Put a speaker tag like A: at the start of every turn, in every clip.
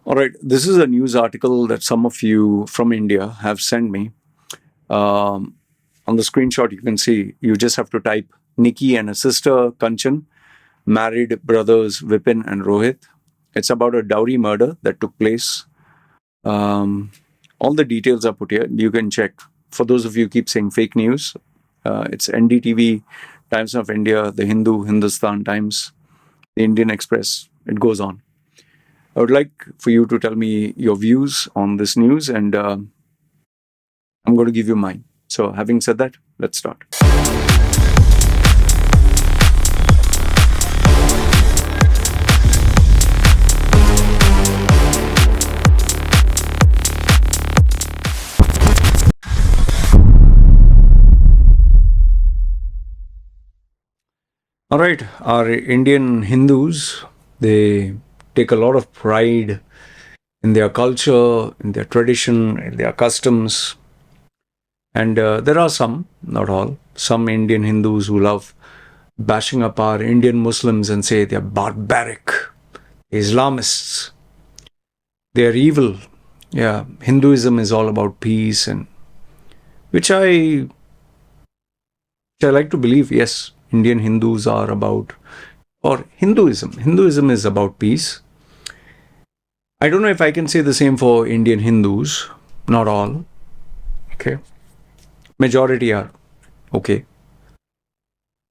A: All right, this is a news article that some of you from India have sent me. On the screenshot, you can see you just have to type Nikki and a sister, Kanchan, married brothers Vipin and Rohit. It's about a dowry murder that took place. Um, all the details are put here. You can check. For those of you who keep saying fake news, it's NDTV, Times of India, The Hindu, Hindustan Times, The Indian Express. It goes on. I would like for you to tell me your views on this news, and I'm going to give you mine. So, having said that, let's start. All right, our Indian Hindus, they take a lot of pride in their culture, in their tradition, in their customs. And there are some, not all, some Indian Hindus who love bashing up our Indian Muslims and say they're barbaric, Islamists, they're evil. Yeah, Hinduism is all about peace, and which I like to believe. Yes, Indian Hindus are about, or Hinduism is about peace. I don't know if I can say the same for Indian Hindus, not all. Okay, majority are okay.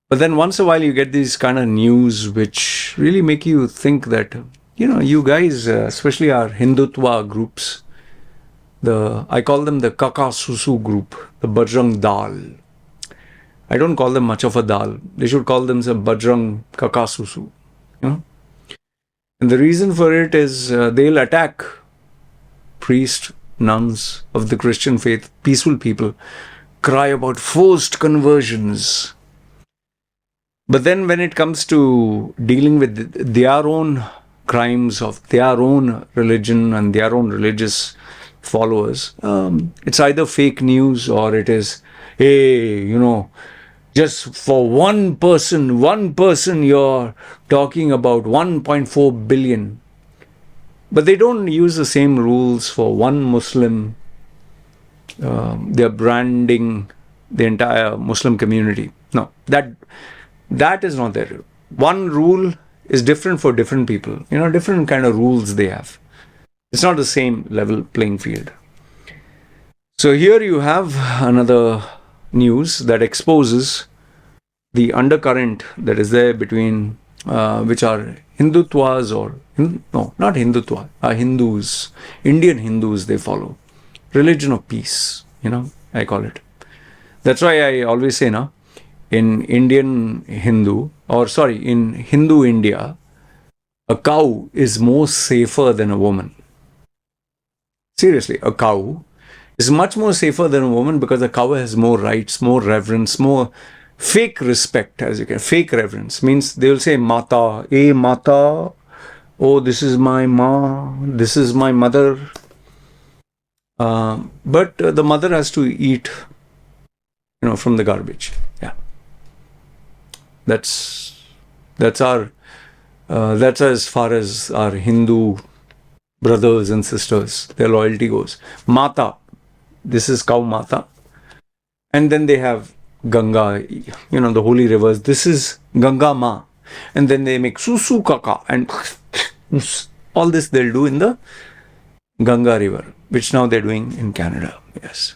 A: But then once in a while you get these kind of news which really make you think that, you guys, especially our Hindutva groups, I call them the Kaka Susu group, the Bajrang Dal. I don't call them much of a dal. They should call themselves Bajrang Kaka Susu. And the reason for it is they'll attack priests, nuns of the Christian faith, peaceful people, cry about forced conversions. But then when it comes to dealing with their own crimes of their own religion and their own religious followers, it's either fake news or it is, hey, just for one person you're talking about 1.4 billion. But they don't use the same rules for one Muslim. They're branding the entire Muslim community. No, that is not there. One rule is different for different people. Different kind of rules they have. It's not the same level playing field. So here you have another news that exposes the undercurrent that is there between which are Hindutwas not Hindutva, Hindus, Indian Hindus they follow. Religion of peace, I call it. That's why I always say, in Indian Hindu, in Hindu India, a cow is more safer than a woman. Seriously, a cow is much more safer than a woman because a cow has more rights, more reverence, more fake respect, as you can. Fake reverence means they will say Mata, Mata, oh, this is my ma, this is my mother. But the mother has to eat, from the garbage. Yeah, that's our that's as far as our Hindu brothers and sisters, their loyalty goes. Mata, this is cow Mata, and then they have Ganga, the holy rivers. This is Ganga Ma, and then they make Susu Kaka, and all this they'll do in the Ganga River, which now they're doing in Canada. Yes.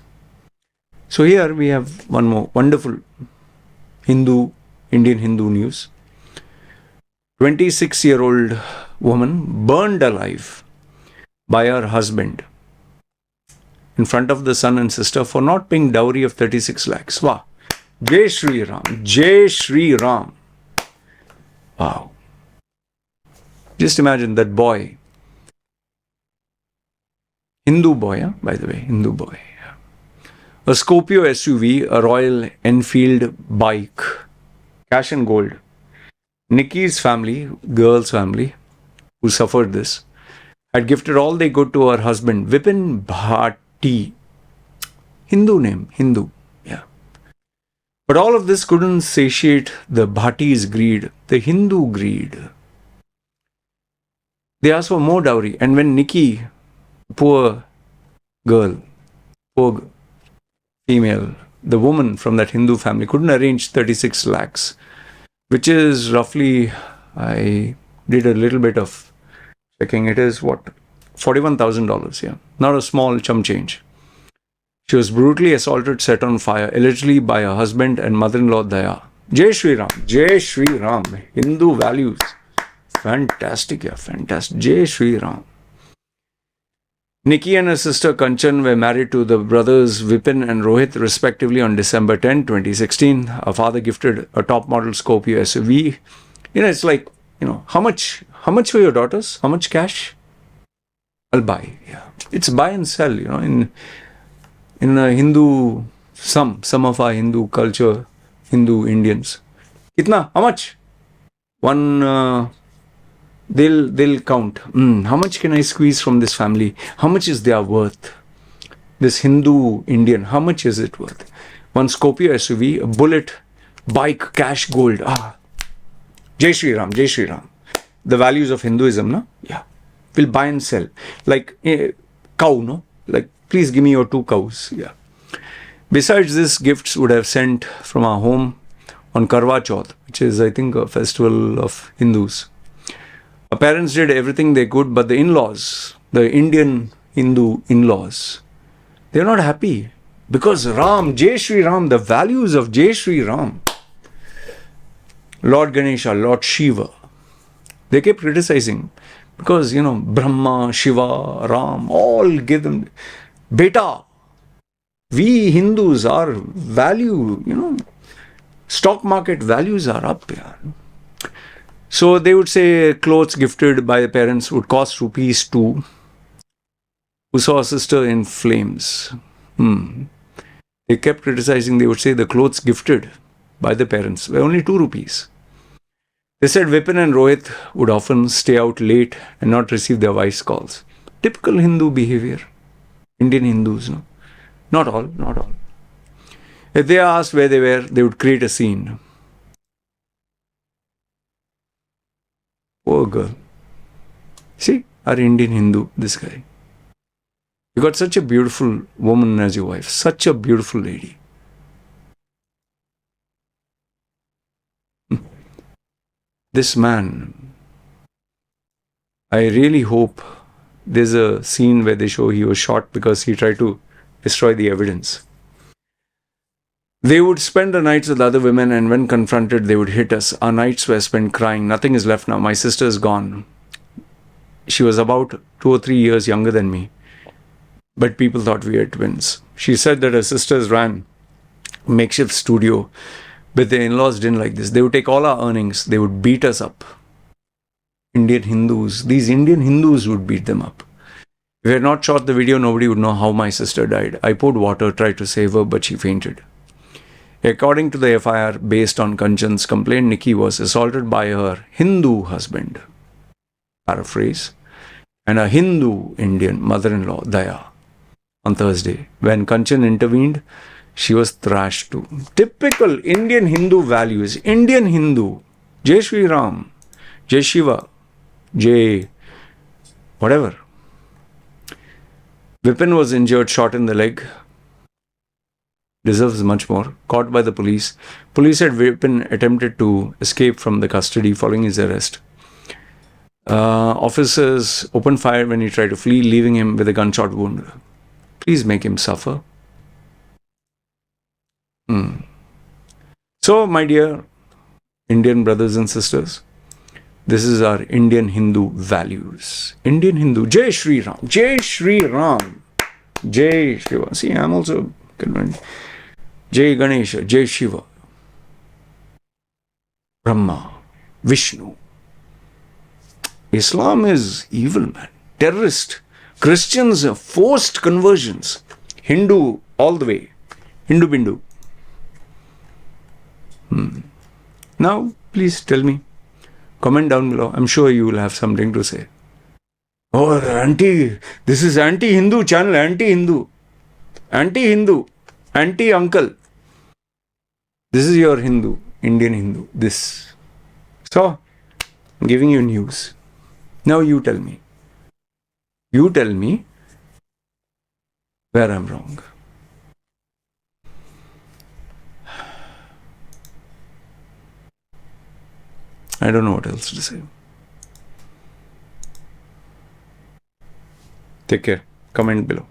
A: So here we have one more wonderful Indian Hindu news. 26-year-old woman burned alive by her husband in front of the son and sister for not paying dowry of 36 lakhs. Wow. Jai Shri Ram. Jai Shri Ram. Wow. Just imagine that boy. Hindu boy, by the way. Hindu boy. A Scorpio SUV, a Royal Enfield bike, cash and gold. Nikki's family, girl's family, who suffered this, had gifted all they could to her husband, Vipin Bhati. Hindu name, Hindu. Yeah. But all of this couldn't satiate the Bhati's greed, the Hindu greed. They asked for more dowry. And when Nikki, poor girl, poor female, the woman from that Hindu family, couldn't arrange 36 lakhs, which is roughly, I did a little bit of checking, it is what? $41,000, yeah. Not a small chump change. She was brutally assaulted, set on fire, allegedly by her husband and mother-in-law Daya. Jai Shri Ram, Jai Shri Ram, Hindu values. Fantastic, yeah, fantastic. Jai Shri Ram. Nikki and her sister Kanchan were married to the brothers Vipin and Rohit respectively on December 10, 2016. Her father gifted a top model Scorpio SUV. It's like, how much for your daughters? How much cash? I'll buy. Yeah. It's buy and sell, in a Hindu, some of our Hindu culture, Hindu Indians. Kitna? How much? One, they'll count. How much can I squeeze from this family? How much is their worth? This Hindu Indian, how much is it worth? One Scorpio SUV, a bullet, bike, cash, gold. Jai Shri Ram, Jai Shri Ram. The values of Hinduism, no? Yeah. We'll buy and sell. Like cow, no? Like, please give me your 2 cows. Yeah. Besides this, gifts would have sent from our home on Karwa Chauth, which is, I think, a festival of Hindus. Our parents did everything they could, but the in-laws, the Indian Hindu in-laws, they're not happy. Because Ram, Jai Shri Ram, the values of Jai Shri Ram, Lord Ganesha, Lord Shiva, they kept criticizing. Because, Brahma, Shiva, Ram, all give them, beta, we Hindus, our value, stock market values are up. Yeah. So they would say clothes gifted by the parents would cost rupees 2. Who saw a sister in flames? They kept criticizing. They would say the clothes gifted by the parents were only 2 rupees. They said Vipin and Rohit would often stay out late and not receive their wife's calls. Typical Hindu behavior. Indian Hindus, no? Not all. If they are asked where they were, they would create a scene. Poor girl. See, our Indian Hindu, this guy. You got such a beautiful woman as your wife. Such a beautiful lady. This man, I really hope there's a scene where they show he was shot because he tried to destroy the evidence. They would spend the nights with other women, and when confronted, they would hit us. Our nights were spent crying. Nothing is left now. My sister is gone. She was about 2 or 3 years younger than me, but people thought we were twins. She said that her sisters ran a makeshift studio, but the in-laws didn't like this. They would take all our earnings. They would beat us up. Indian Hindus. These Indian Hindus would beat them up. If I had not shot the video, nobody would know how my sister died. I poured water, tried to save her, but she fainted. According to the FIR, based on Kanchan's complaint, Nikki was assaulted by her Hindu husband, paraphrase, and a Hindu Indian mother-in-law, Daya, on Thursday. When Kanchan intervened, she was thrashed too. Typical Indian Hindu values. Indian Hindu. Jai Shri Ram. Jai Shiva. Jai whatever. Vipin was injured, shot in the leg. Deserves much more. Caught by the police. Police said Vipin attempted to escape from the custody following his arrest. Officers opened fire when he tried to flee, leaving him with a gunshot wound. Please make him suffer. So, my dear Indian brothers and sisters, this is our Indian Hindu values. Indian Hindu. Jai Shri Ram. Jai Shri Ram. Jai Shiva. See, I'm also convinced. Jai Ganesha. Jai Shiva. Brahma. Vishnu. Islam is evil, man. Terrorist. Christians are forced conversions. Hindu all the way. Hindu Bindu. Now, please tell me. Comment down below. I'm sure you will have something to say. Oh, this is anti-Hindu channel. Anti-Hindu. Anti-Hindu. Anti-uncle. This is your Hindu. Indian Hindu. This. So, I'm giving you news. Now you tell me. You tell me where I'm wrong. I don't know what else to say. Take care. Comment below.